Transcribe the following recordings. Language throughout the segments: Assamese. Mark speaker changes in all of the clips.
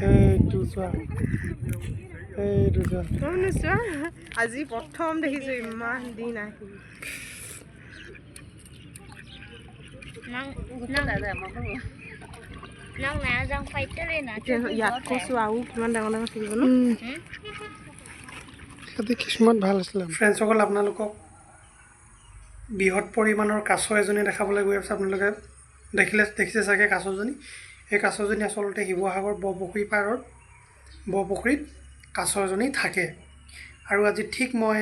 Speaker 1: এইটো চোৱা এইটো চোৱা
Speaker 2: চোৱা আজি প্ৰথম দেখিছোঁ ইমান দিন আহি ইয়াত কৈছোঁ আৰু কিমান ডাঙৰ ডাঙৰ থাকিব ন
Speaker 1: ইয়াতে কিছুমান ভাল আছিলে ফ্ৰেণ্ডসকল আপোনালোকক বৃহৎ পৰিমাণৰ কাছ এজনী দেখাবলৈ গৈ আছে আপোনালোকে দেখিছে চাগে কাছজনী এই কাছজনী আচলতে শিৱসাগৰ বৰপুখুৰী পাৰত বৰপুখুৰীত কাছ এজনী থাকে আৰু আজি ঠিক মই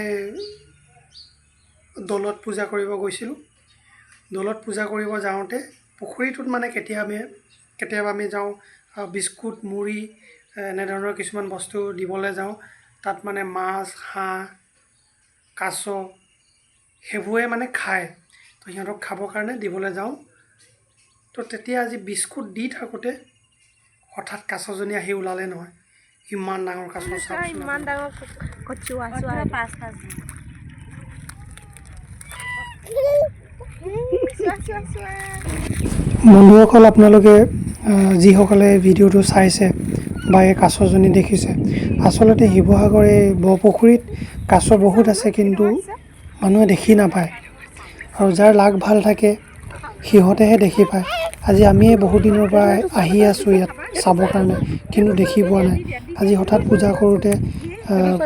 Speaker 1: দৌলত পূজা কৰিব গৈছিলোঁ দৌলত পূজা কৰিব যাওঁতে পুখুৰীটোত মানে কেতিয়াবা আমি যাওঁ বিস্কুট মুড়ি এনেধৰণৰ কিছুমান বস্তু দিবলৈ যাওঁ তাত মানে মাছ হাঁহ কাছ সেইবোৰে মানে খায় তো সিহঁতক খাবৰ কাৰণে দিবলৈ যাওঁ তো তেতিয়া আজি বিস্কুট দি থাকোঁতে হঠাৎ কাছজনী আহি ওলালে নহয় ইমান ডাঙৰ কাছ
Speaker 2: ইমান ডাঙৰ কচুৱা
Speaker 1: বন্ধুসকল আপোনালোকে যিসকলে ভিডিঅ'টো চাইছে বা এই কাছজনী দেখিছে আচলতে শিৱসাগৰ এই বৰপুখুৰীত কাছ বহুত আছে কিন্তু মানুহে দেখি নাপায় আৰু যাৰ লাগ ভাল থাকে সিহঁতেহে দেখি পায় আজি আমিয়ে বহুত দিনৰ পৰা আহি আছোঁ ইয়াত চাবৰ কাৰণে কিন্তু দেখি পোৱা নাই আজি হঠাৎ পূজা কৰোঁতে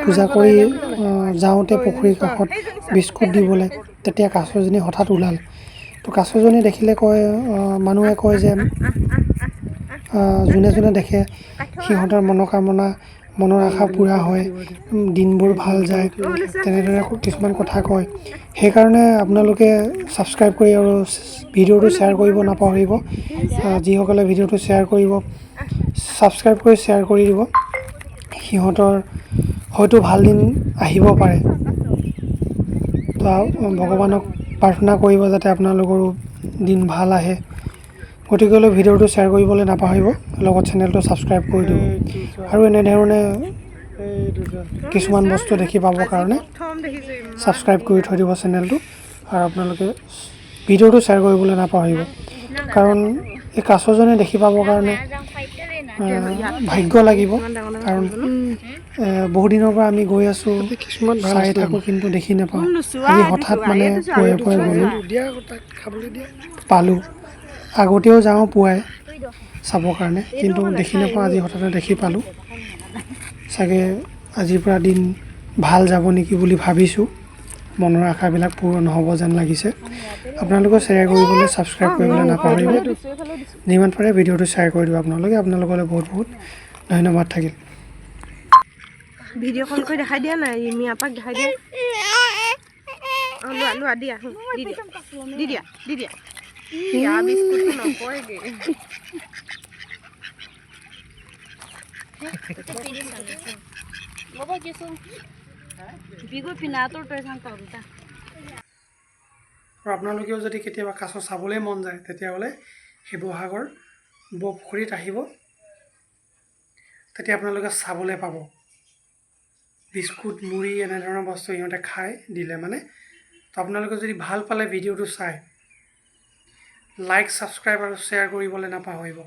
Speaker 1: পূজা কৰি যাওঁতে পুখুৰীৰ কাষত বিস্কুট দিবলৈ তেতিয়া কাছজনী হঠাৎ ওলাল তো কাছজনী দেখিলে মানুহে কয় যে যোনে যোনে দেখে সিহঁতৰ মনৰ আশা পূৰা হয় দিনবোৰ ভাল যায় তেনেদৰে কিছুমান কথা কয় সেইকাৰণে আপোনালোকে ছাবস্ক্ৰাইব কৰি আৰু ভিডিঅ'টো শ্বেয়াৰ কৰিব নাপাহৰিব যিসকলে ভিডিঅ'টো শ্বেয়াৰ কৰিব ছাবস্ক্ৰাইব কৰি শ্বেয়াৰ কৰি দিব সিহঁতৰ হয়তো ভাল দিন আহিব পাৰে তো ভগৱানক প্ৰাৰ্থনা কৰিব যাতে আপোনালোকৰো দিন ভাল আহে গতিকে ভিডিঅ'টো শ্বেয়াৰ কৰিবলৈ নাপাহৰিব লগত চেনেলটো ছাবস্ক্ৰাইব কৰি দিব আৰু এনেধৰণে কিছুমান বস্তু দেখি পাবৰ কাৰণে ছাবস্ক্ৰাইব কৰি থৈ দিব চেনেলটো আৰু আপোনালোকে ভিডিঅ'টো শ্বেয়াৰ কৰিবলৈ নাপাহৰিব কাৰণ এই কাছজনে দেখি পাবৰ কাৰণে ভাগ্য লাগিব কাৰণ বহু দিনৰ পৰা আমি গৈ আছোঁ কিছুমান চাই থাকোঁ কিন্তু দেখি নাপাওঁ আজি হঠাৎ মানে পুৱাই গ'লোঁ পালোঁ আগতেও যাওঁ পুৱাই চাবৰ কাৰণে কিন্তু দেখি নাপাওঁ আজি হঠাতে দেখি পালোঁ চাগে আজিৰ পৰা দিন ভাল যাব নেকি বুলি ভাবিছোঁ মনৰ আশাবিলাক পূৰণ হ'ব যেন লাগিছে আপোনালোকে শ্বেয়াৰ কৰিবলৈ ছাবস্ক্ৰাইব কৰিবলৈ নাপাহৰিব যিমান পাৰে ভিডিঅ'টো শ্বেয়াৰ কৰি দিব আপোনালোকলৈ বহুত বহুত ধন্যবাদ থাকিল
Speaker 2: ভিডিঅ'কল কৰি দেখাই দিয়া নাই মিয়াপাক দেখাই দিয়া লোৱা দিয়া দি দিয়া বিস্কুটটো নকয়গে
Speaker 1: আৰু আপোনালোকেও যদি কেতিয়াবা কাছ চাবলৈ মন যায় তেতিয়াহ'লে শিৱসাগৰ বৰপুখুৰীত আহিব তেতিয়া আপোনালোকে চাবলৈ পাব বিস্কুট মুড়ি এনেধৰণৰ বস্তু সিহঁতে খাই দিলে মানে তো আপোনালোকে যদি ভাল পালে ভিডিঅ'টো চাই লাইক ছাবস্ক্ৰাইব আৰু শ্বেয়াৰ কৰিবলৈ নাপাহৰিব